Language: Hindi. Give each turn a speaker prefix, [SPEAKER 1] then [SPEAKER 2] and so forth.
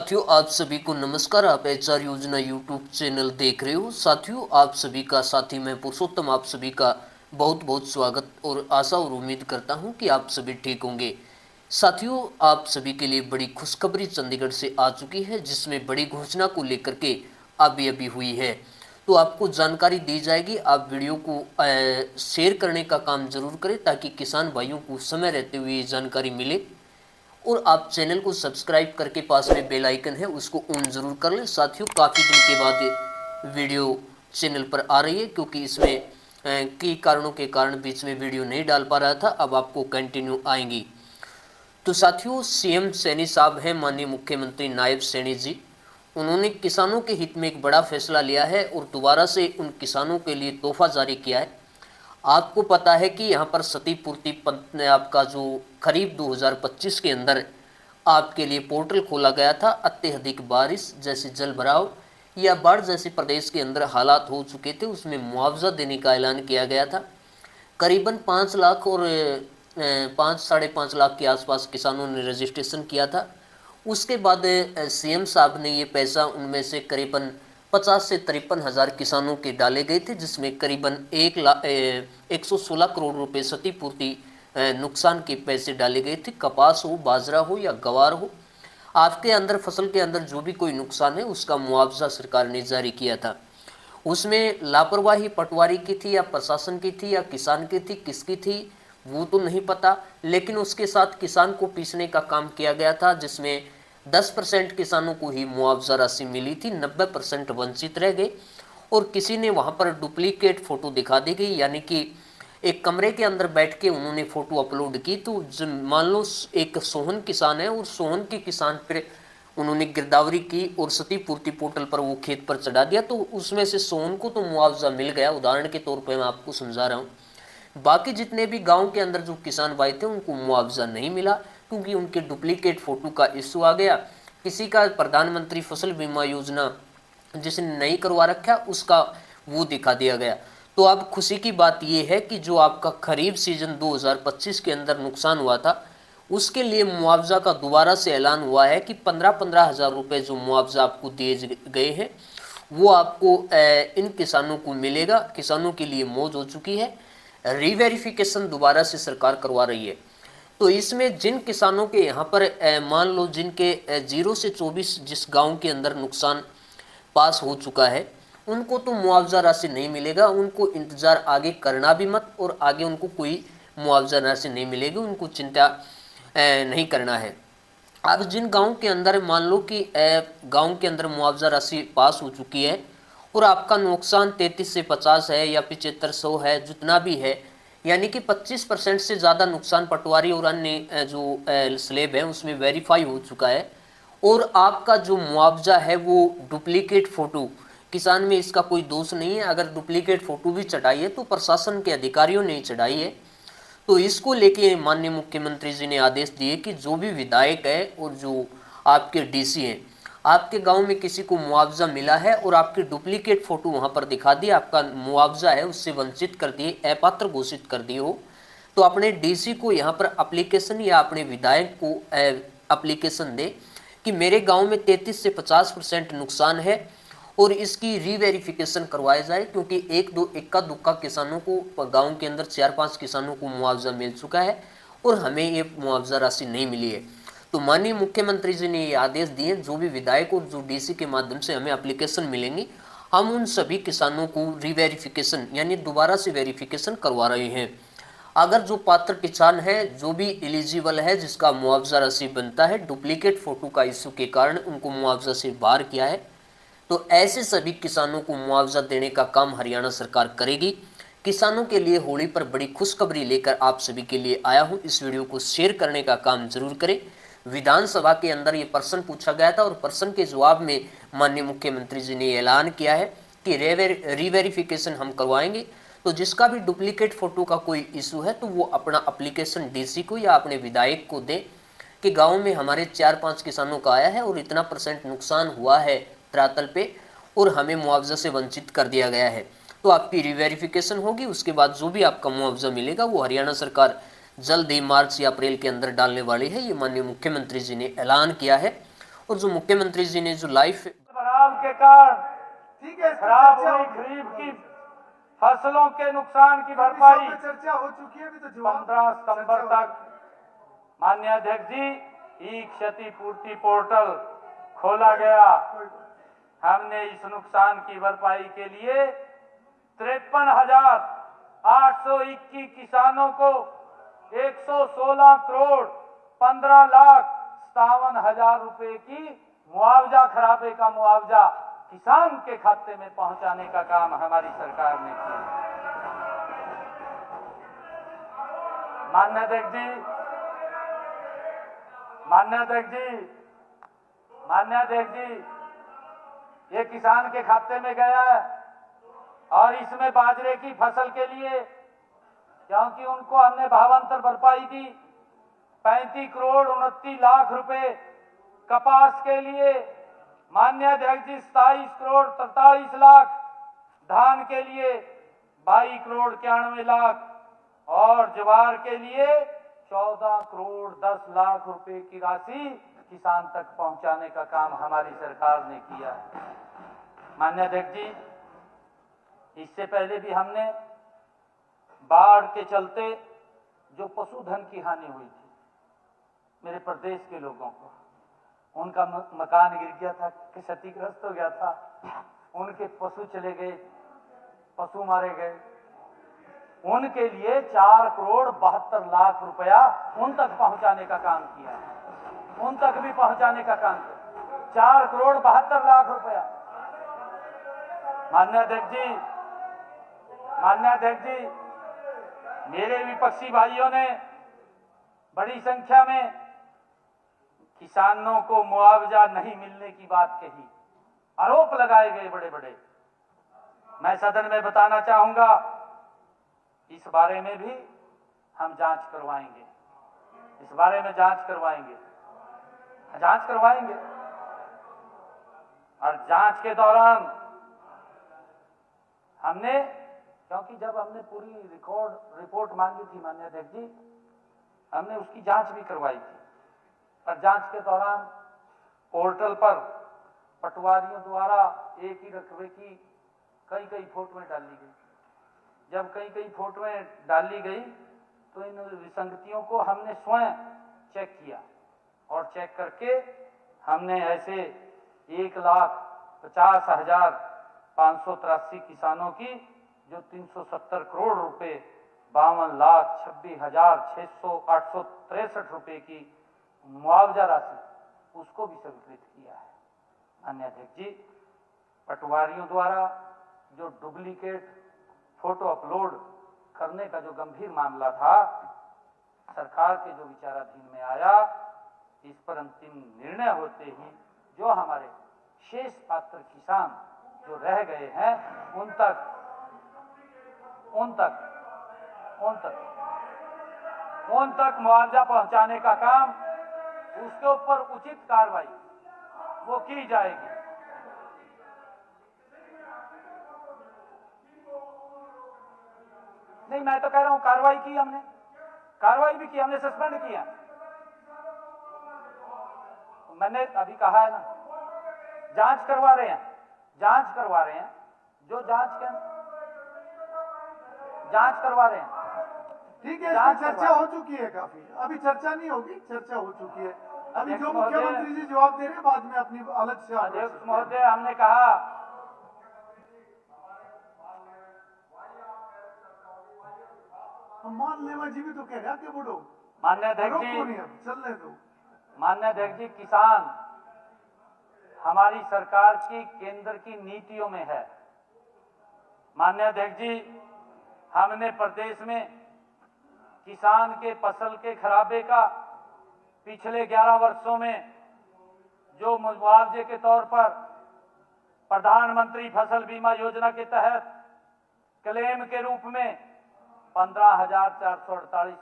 [SPEAKER 1] साथियों, आप सभी को नमस्कार। आप एचआर योजना यूट्यूब चैनल देख रहे हो। साथियों, आप सभी का साथी मैं पुरुषोत्तम आप सभी का बहुत बहुत स्वागत और आशा और उम्मीद करता हूं कि आप सभी ठीक होंगे। साथियों, आप सभी के लिए बड़ी खुशखबरी चंडीगढ़ से आ चुकी है, जिसमें बड़ी घोषणा को लेकर के अभी अभी हुई है। तो आपको जानकारी दी जाएगी। आप वीडियो को शेयर करने का काम जरूर करें ताकि किसान भाइयों को समय रहते हुए ये जानकारी मिले। और आप चैनल को सब्सक्राइब करके पास में बेल आइकन है उसको ऑन जरूर कर लें। साथियों, काफ़ी दिन के बाद ये वीडियो चैनल पर आ रही है, क्योंकि इसमें कई कारणों के कारण बीच में वीडियो नहीं डाल पा रहा था। अब आपको कंटिन्यू आएंगी। तो साथियों, सीएम सैनी साहब हैं, माननीय मुख्यमंत्री नायब सैनी जी। उन्होंने किसानों के हित में एक बड़ा फैसला लिया है और दोबारा से उन किसानों के लिए तोहफा जारी किया है। आपको पता है कि यहाँ पर क्षतिपूर्ति ने आपका जो खरीफ 2025 के अंदर आपके लिए पोर्टल खोला गया था। अत्यधिक बारिश जैसे जल भराव या बाढ़ जैसे प्रदेश के अंदर हालात हो चुके थे, उसमें मुआवजा देने का ऐलान किया गया था। करीबन 5 लाख और 5-5.5 लाख के आसपास किसानों ने रजिस्ट्रेशन किया था। उसके बाद सीएम साहब ने ये पैसा उनमें से करीबन 50 से 53 हज़ार किसानों के डाले गए थे, जिसमें करीबन 116 करोड़ रुपए क्षतिपूर्ति नुकसान के पैसे डाले गए थे। कपास हो, बाजरा हो या गवार हो, आपके अंदर फसल के अंदर जो भी कोई नुकसान है उसका मुआवजा सरकार ने जारी किया था। उसमें लापरवाही पटवारी की थी या प्रशासन की थी या किसान की थी, किसकी थी वो तो नहीं पता, लेकिन उसके साथ किसान को पीसने का काम किया गया था, जिसमें 10% किसानों को ही मुआवजा राशि मिली थी, 90% वंचित रह गए। और किसी ने वहां पर डुप्लीकेट फोटो दिखा दी गई, यानी कि एक कमरे के अंदर बैठ के उन्होंने फोटो अपलोड की। तो मान लो एक सोहन किसान है और सोहन के किसान पर उन्होंने गिरदावरी की और क्षतिपूर्ति पोर्टल पर वो खेत पर चढ़ा दिया, तो उसमें से सोहन को तो मुआवजा मिल गया। उदाहरण के तौर पर मैं आपको समझा रहा हूँ। बाकी जितने भी गांव के अंदर जो किसान भाई थे उनको मुआवजा नहीं मिला, क्योंकि उनके डुप्लीकेट फोटो का इशू आ गया। किसी का प्रधानमंत्री फसल बीमा योजना जिसने नहीं करवा रखा उसका वो दिखा दिया गया। तो अब खुशी की बात यह है कि जो आपका खरीफ सीजन 2025 के अंदर नुकसान हुआ था उसके लिए मुआवजा का दोबारा से ऐलान हुआ है कि 15-15 हज़ार रुपये जो मुआवजा आपको दिए गए हैं वो आपको इन किसानों को मिलेगा। किसानों के लिए मौज हो चुकी है। रीवेरिफिकेशन दोबारा से सरकार करवा रही है। तो इसमें जिन किसानों के यहाँ पर मान लो जिनके 0 से 24 जिस गांव के अंदर नुकसान पास हो चुका है उनको तो मुआवजा राशि नहीं मिलेगा। उनको इंतजार आगे करना भी मत, और आगे उनको कोई मुआवजा राशि नहीं मिलेगी, उनको चिंता नहीं करना है। अब जिन गाँव के अंदर मान लो कि गाँव के अंदर मुआवजा राशि पास हो चुकी है और आपका नुकसान 33 से 50 है या 7500 है, जितना भी है, यानी कि 25% से ज़्यादा नुकसान पटवारी और अन्य जो स्लेब है उसमें वेरीफाई हो चुका है, और आपका जो मुआवजा है वो डुप्लीकेट फ़ोटो, किसान में इसका कोई दोष नहीं है। अगर डुप्लीकेट फ़ोटो भी चढ़ाई है तो प्रशासन के अधिकारियों ने चढ़ाई है। तो इसको लेके माननीय मुख्यमंत्री जी ने आदेश दिए कि जो भी विधायक है और जो आपके डीसी हैं, आपके गांव में किसी को मुआवजा मिला है और आपकी डुप्लीकेट फोटो वहां पर दिखा दी, आपका मुआवजा है उससे वंचित कर दिए, अपात्र घोषित कर दिए हो, तो अपने डीसी को यहां पर एप्लीकेशन या अपने विधायक को एप्लीकेशन दे कि मेरे गांव में 33 से 50% नुकसान है और इसकी रीवेरिफिकेशन करवाया जाए, क्योंकि एक दो इक्का दुक्का किसानों को गाँव के अंदर 4-5 किसानों को मुआवजा मिल चुका है और हमें ये मुआवजा राशि नहीं मिली है। तो माननीय मुख्यमंत्री जी ने ये आदेश दिए, जो भी विधायक और जो डीसी के माध्यम से हमें एप्लीकेशन मिलेंगी, हम उन सभी किसानों को रीवेरिफिकेशन यानी दोबारा से वेरिफिकेशन करवा रहे हैं। अगर जो पात्र किसान है, जो भी एलिजिबल है, जिसका मुआवजा राशि बनता है, डुप्लीकेट फोटो का इशू के कारण उनको मुआवजा से बाहर किया है, तो ऐसे सभी किसानों को मुआवजा देने का काम हरियाणा सरकार करेगी। किसानों के लिए होली पर बड़ी खुशखबरी लेकर आप सभी के लिए आया हूं। इस वीडियो को शेयर करने का काम जरूर करें। विधानसभा के अंदर ये प्रश्न पूछा गया था और प्रश्न के जवाब में माननीय मुख्यमंत्री जी ने ऐलान किया है कि रीवेरिफिकेशन हम करवाएंगे। तो जिसका भी डुप्लीकेट फोटो का कोई इशू है तो वो अपना एप्लीकेशन डीसी को या अपने विधायक को दे कि गांव में हमारे 4-5 किसानों का आया है और इतना % नुकसान हुआ है धरातल पे और हमें मुआवजा से वंचित कर दिया गया है। तो आपकी रीवेरिफिकेशन होगी, उसके बाद जो भी आपका मुआवजा मिलेगा वो हरियाणा सरकार जल्द ही मार्च या अप्रैल के अंदर डालने वाली है। ये माननीय मुख्यमंत्री जी ने ऐलान किया है और जो मुख्यमंत्री जी ने जो लाइफ
[SPEAKER 2] बराव के कारण
[SPEAKER 3] ठीक है,
[SPEAKER 2] खराब हुई खरीफ की फसलों के नुकसान की भरपाई
[SPEAKER 3] चर्चा हो चुकी है, अभी तो जवाब
[SPEAKER 2] 15 सितंबर तक माननीय अध्यक्ष जी ई क्षतिपूर्ति पोर्टल खोला गया। हमने इस नुकसान की भरपाई के लिए 53,821 किसानों को 116 करोड़ 15,57,000 रुपए की मुआवजा, खराबे का मुआवजा किसान के खाते में पहुंचाने का काम हमारी सरकार ने किया। माननीय अध्यक्ष जी, ये किसान के खाते में गया है और इसमें बाजरे की फसल के लिए, क्योंकि उनको हमने भावांतर भरपाई दी 35 करोड़ 29 लाख रुपए, कपास के लिए माननीय अध्यक्ष जी 27 करोड़ 43 लाख, धान के लिए 22 करोड़ 91 लाख और ज्वार के लिए 14 करोड़ 10 लाख रुपए की राशि किसान तक पहुंचाने का काम हमारी सरकार ने किया है। माननीय अध्यक्ष जी, इससे पहले भी हमने बाढ़ के चलते जो पशुधन की हानि हुई थी मेरे प्रदेश के लोगों को, उनका मकान गिर गया था, क्षतिग्रस्त हो गया था, उनके पशु चले गए, पशु मारे गए, उनके लिए 4 करोड़ 72 लाख रुपया उन तक पहुंचाने का काम किया है। उन तक भी पहुंचाने का काम किया, 4 करोड़ 72 लाख रुपया। माननीय अध्यक्ष जी, मेरे विपक्षी भाइयों ने बड़ी संख्या में किसानों को मुआवजा नहीं मिलने की बात कही, आरोप लगाए गए बड़े बड़े। मैं सदन में बताना चाहूंगा, इस बारे में भी हम जांच करवाएंगे, और जांच के दौरान हमने, क्योंकि जब हमने पूरी रिपोर्ट मांगी थी माननीय अध्यक्ष जी, हमने उसकी जांच भी करवाई थी, और जांच के दौरान पोर्टल पर पटवारियों द्वारा एक ही रकबे की कई फोटोएं डाली गई। जब कई फोटोएं डाली गई तो इन विसंगतियों को हमने स्वयं चेक किया, और चेक करके हमने ऐसे 1,50,583 किसानों की जो 370 करोड़ रुपए 52,26,863 रुपए की मुआवजा राशि, उसको भी स्वीकृत किया है। माननीय अध्यक्ष जी, पटवारियों द्वारा जो डुप्लीकेट फोटो अपलोड करने का जो गंभीर मामला था, सरकार के जो विचाराधीन में आया, इस पर अंतिम निर्णय होते ही जो हमारे शेष पात्र किसान जो रह गए हैं उन तक मुआवजा पहुंचाने का काम, उसके ऊपर उचित कार्रवाई वो की जाएगी। नहीं, मैं तो कह रहा हूं कार्रवाई भी की, हमने सस्पेंड किया। मैंने अभी कहा है ना, जांच करवा रहे हैं, जो जांच करवा रहे हैं।
[SPEAKER 3] ठीक है, इसमें चर्चा हो चुकी है काफी, अभी चर्चा नहीं होगी, चर्चा हो चुकी है। अभी जो मुख्यमंत्री जी जवाब दे रहे हैं, बाद में अपनी अलग से।
[SPEAKER 2] अध्यक्ष महोदय, हमने कहा
[SPEAKER 3] मानलेवा जी भी तो कह रहे हैं कि बोलो।
[SPEAKER 2] माननीय अध्यक्ष जी,
[SPEAKER 3] चलने दो।
[SPEAKER 2] माननीय अध्यक्ष जी, किसान हमारी सरकार की केंद्र की नीतियों में है। माननीय अध्यक्ष जी, हमने प्रदेश में किसान के फसल के खराबे का पिछले 11 वर्षों में जो मुआवजे के तौर पर प्रधानमंत्री फसल बीमा योजना के तहत क्लेम के रूप में 15,448